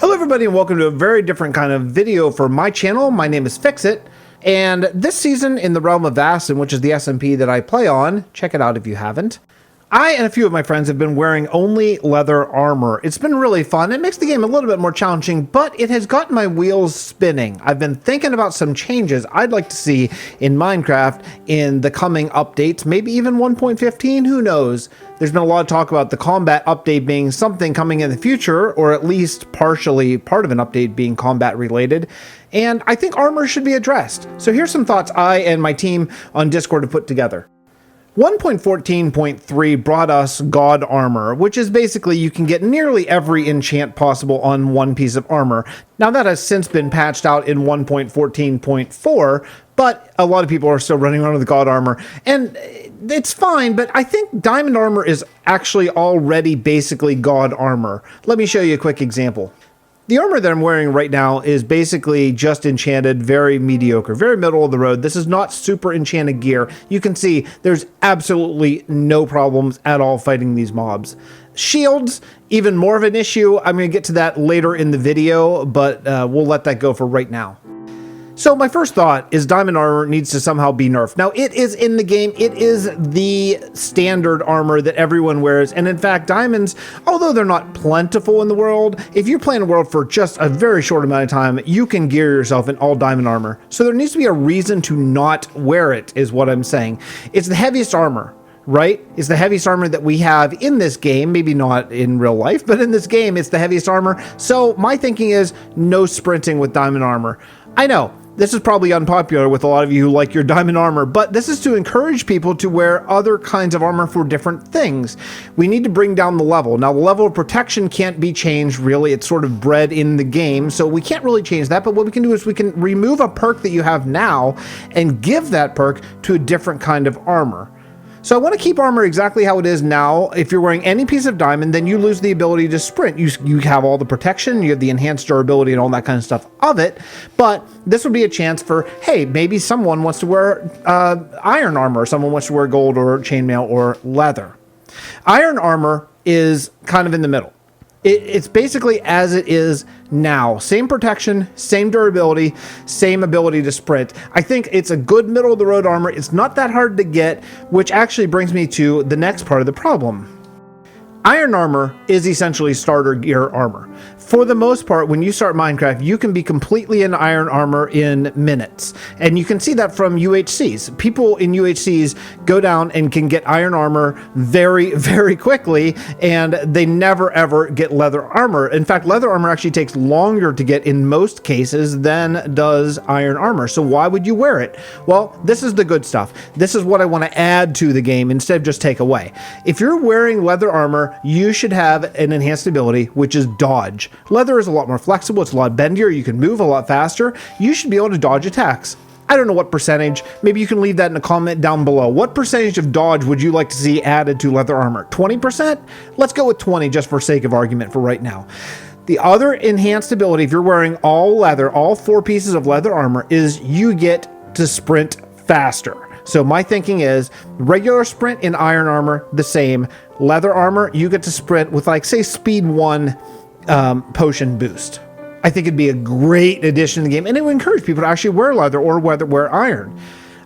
Hello everybody and welcome to a very different kind of video for my channel. My name is Fixxitt, and this season in the Realm of Vasten, which is the SMP that I play on, check it out if you haven't, I and a few of my friends have been wearing only leather armor. It's been really fun. It makes the game a little bit more challenging, but it has gotten my wheels spinning. I've been thinking about some changes I'd like to see in Minecraft in the coming updates, maybe even 1.15, who knows? There's been a lot of talk about the combat update being something coming in the future, or at least partially part of an update being combat related, and I think armor should be addressed. So here's some thoughts I and my team on Discord have put together. 1.14.3 brought us God Armor, which is basically you can get nearly every enchant possible on one piece of armor. Now that has since been patched out in 1.14.4, but a lot of people are still running around with God Armor, and it's fine, but I think Diamond Armor is actually already basically God Armor. Let me show you a quick example. The armor that I'm wearing right now is basically just enchanted, very mediocre, very middle of the road. This is not super enchanted gear. You can see there's absolutely no problems at all fighting these mobs. Shields, even more of an issue. I'm going to get to that later in the video, but we'll let that go for right now. So my first thought is Diamond Armor needs to somehow be nerfed. Now it is in the game, it is the standard armor that everyone wears, and in fact diamonds, although they're not plentiful in the world, if you play in a world for just a very short amount of time, you can gear yourself in all diamond armor. So there needs to be a reason to not wear it, is what I'm saying. It's the heaviest armor, right? It's the heaviest armor that we have in this game, maybe not in real life, but in this game it's the heaviest armor. So my thinking is no sprinting with diamond armor. I know, this is probably unpopular with a lot of you who like your diamond armor, but this is to encourage people to wear other kinds of armor for different things. We need to bring down the level. Now, the level of protection can't be changed, really. It's sort of bred in the game, so we can't really change that, but what we can do is we can remove a perk that you have now and give that perk to a different kind of armor. So I want to keep armor exactly how it is now. If you're wearing any piece of diamond, then you lose the ability to sprint. You have all the protection, you have the enhanced durability and all that kind of stuff of it, but this would be a chance for, hey, maybe someone wants to wear iron armor, someone wants to wear gold or chainmail or leather. Iron armor is kind of in the middle. It's basically as it is now. Same protection, same durability, same ability to sprint. I think it's a good middle of the road armor. It's not that hard to get, which actually brings me to the next part of the problem. Iron armor is essentially starter gear armor. For the most part, when you start Minecraft, you can be completely in iron armor in minutes. And you can see that from UHCs. People in UHCs go down and can get iron armor very, very quickly, and they never ever get leather armor. In fact, leather armor actually takes longer to get in most cases than does iron armor. So why would you wear it? Well, this is the good stuff. This is what I want to add to the game instead of just take away. If you're wearing leather armor, you should have an enhanced ability, which is dodge. Leather is a lot more flexible, it's a lot bendier, you can move a lot faster, you should be able to dodge attacks. I don't know what percentage, maybe you can leave that in a comment down below. What percentage of dodge would you like to see added to leather armor? 20%? Let's go with 20 just for sake of argument for right now. The other enhanced ability, if you're wearing all leather, all 4 pieces of leather armor, is you get to sprint faster. So my thinking is regular sprint in iron armor, the same. Leather armor, you get to sprint with, like, say, speed 1 potion boost. I think it'd be a great addition to the game, and it would encourage people to actually wear leather or wear iron.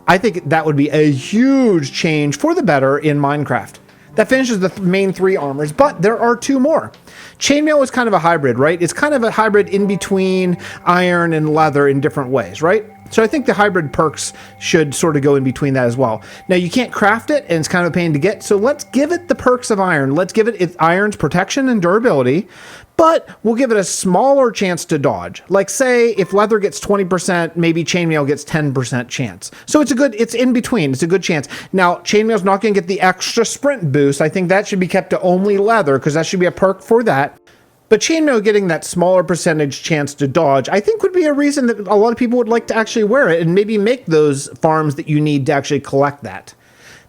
I think that would be a huge change for the better in Minecraft. That finishes the main 3 armors, but there are 2 more. Chainmail is kind of a hybrid, right? It's kind of a hybrid in between iron and leather in different ways, right? So I think the hybrid perks should sort of go in between that as well. Now, you can't craft it, and it's kind of a pain to get, so let's give it the perks of iron. Let's give it its iron's protection and durability, but we'll give it a smaller chance to dodge. Like, say, if leather gets 20%, maybe chainmail gets 10% chance. So it's in between. It's a good chance. Now, chainmail's not going to get the extra sprint boost. I think that should be kept to only leather, because that should be a perk for that. But chainmail getting that smaller percentage chance to dodge, I think would be a reason that a lot of people would like to actually wear it and maybe make those farms that you need to actually collect that.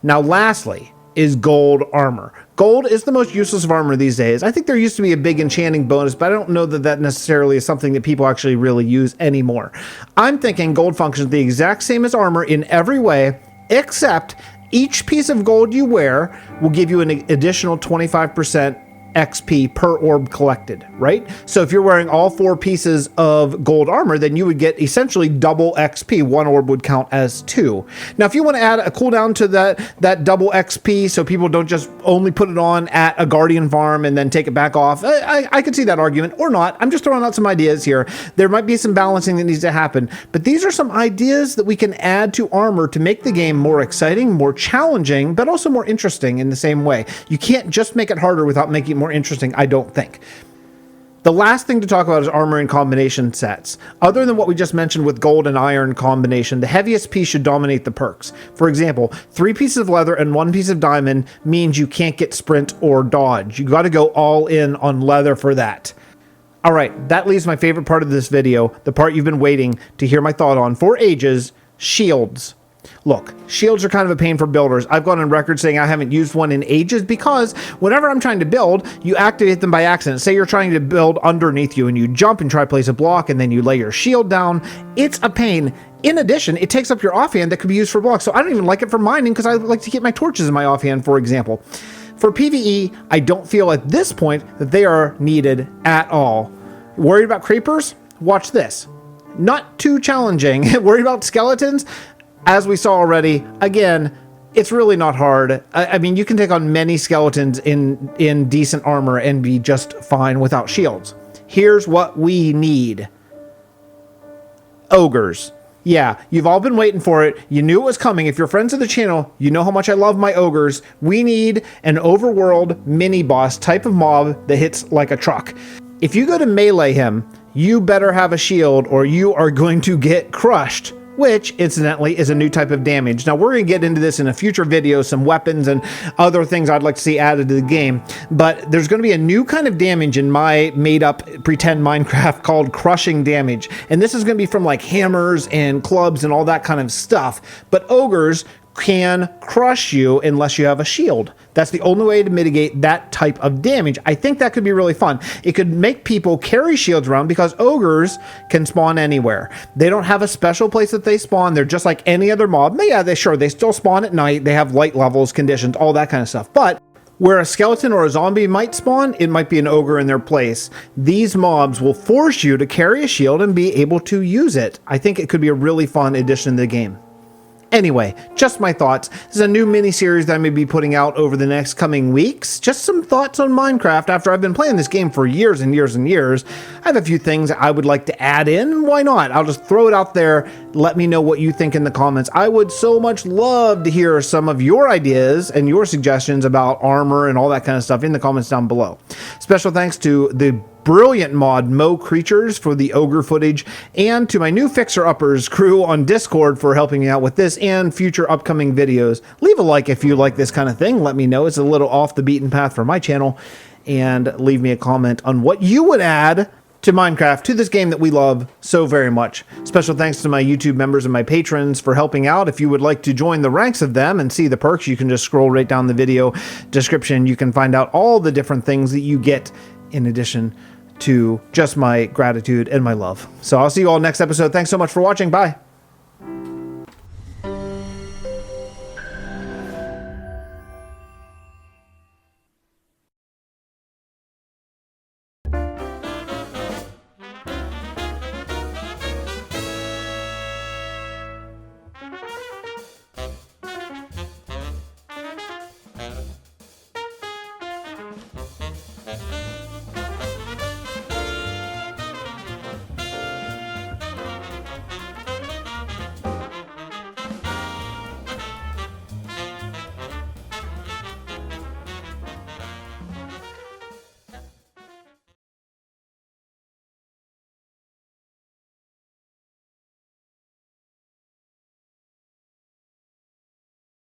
Now, lastly, is gold armor. Gold is the most useless of armor these days. I think there used to be a big enchanting bonus, but I don't know that that necessarily is something that people actually really use anymore. I'm thinking gold functions the exact same as armor in every way, except each piece of gold you wear will give you an additional 25% XP per orb collected, right? So if you're wearing all 4 pieces of gold armor, then you would get essentially double XP. 1 orb would count as 2. Now, if you want to add a cooldown to that double XP so people don't just only put it on at a guardian farm and then take it back off, I could see that argument, or not. I'm just throwing out some ideas here. There might be some balancing that needs to happen, but these are some ideas that we can add to armor to make the game more exciting, more challenging, but also more interesting in the same way. You can't just make it harder without making it more interesting, I don't think. The last thing to talk about is armor and combination sets. Other than what we just mentioned with gold and iron combination, the heaviest piece should dominate the perks. For example, 3 pieces of leather and 1 piece of diamond means you can't get sprint or dodge. You got to go all in on leather for that. All right, that leaves my favorite part of this video, the part you've been waiting to hear my thought on for ages: shields. Look, shields are kind of a pain for builders. I've gone on record saying I haven't used one in ages because whenever I'm trying to build, you activate them by accident. Say you're trying to build underneath you and you jump and try to place a block and then you lay your shield down. It's a pain. In addition, it takes up your offhand that could be used for blocks. So I don't even like it for mining because I like to keep my torches in my offhand, for example. For PvE, I don't feel at this point that they are needed at all. Worried about creepers? Watch this. Not too challenging. Worried about skeletons? As we saw already, again, it's really not hard. I mean, you can take on many skeletons in decent armor and be just fine without shields. Here's what we need. Ogres. Yeah, you've all been waiting for it. You knew it was coming. If you're friends of the channel, you know how much I love my ogres. We need an overworld mini-boss type of mob that hits like a truck. If you go to melee him, you better have a shield or you are going to get crushed, which incidentally is a new type of damage. Now we're going to get into this in a future video, some weapons and other things I'd like to see added to the game, but there's going to be a new kind of damage in my made up pretend Minecraft called crushing damage. And this is going to be from like hammers and clubs and all that kind of stuff. But ogres can crush you unless you have a shield. That's the only way to mitigate that type of damage. I think that could be really fun. It could make people carry shields around because ogres can spawn anywhere. They don't have a special place that they spawn. They're just like any other mob. Yeah, they still spawn at night. They have light levels, conditions, all that kind of stuff. But where a skeleton or a zombie might spawn, it might be an ogre in their place. These mobs will force you to carry a shield and be able to use it. I think it could be a really fun addition to the game. Anyway, just my thoughts. This is a new mini-series that I may be putting out over the next coming weeks. Just some thoughts on Minecraft after I've been playing this game for years and years and years. I have a few things I would like to add in. Why not? I'll just throw it out there. Let me know what you think in the comments. I would so much love to hear some of your ideas and your suggestions about armor and all that kind of stuff in the comments down below. Special thanks to the brilliant mod Mo Creatures for the ogre footage, and to my new fixer-uppers crew on Discord for helping me out with this and future upcoming videos. Leave a like if you like this kind of thing. Let me know. It's a little off the beaten path for my channel. And leave me a comment on what you would add to Minecraft, to this game that we love so very much. Special thanks to my YouTube members and my patrons for helping out. If you would like to join the ranks of them and see the perks, you can just scroll right down the video description. You can find out all the different things that you get in addition to just my gratitude and my love. So I'll see you all next episode. Thanks so much for watching. Bye.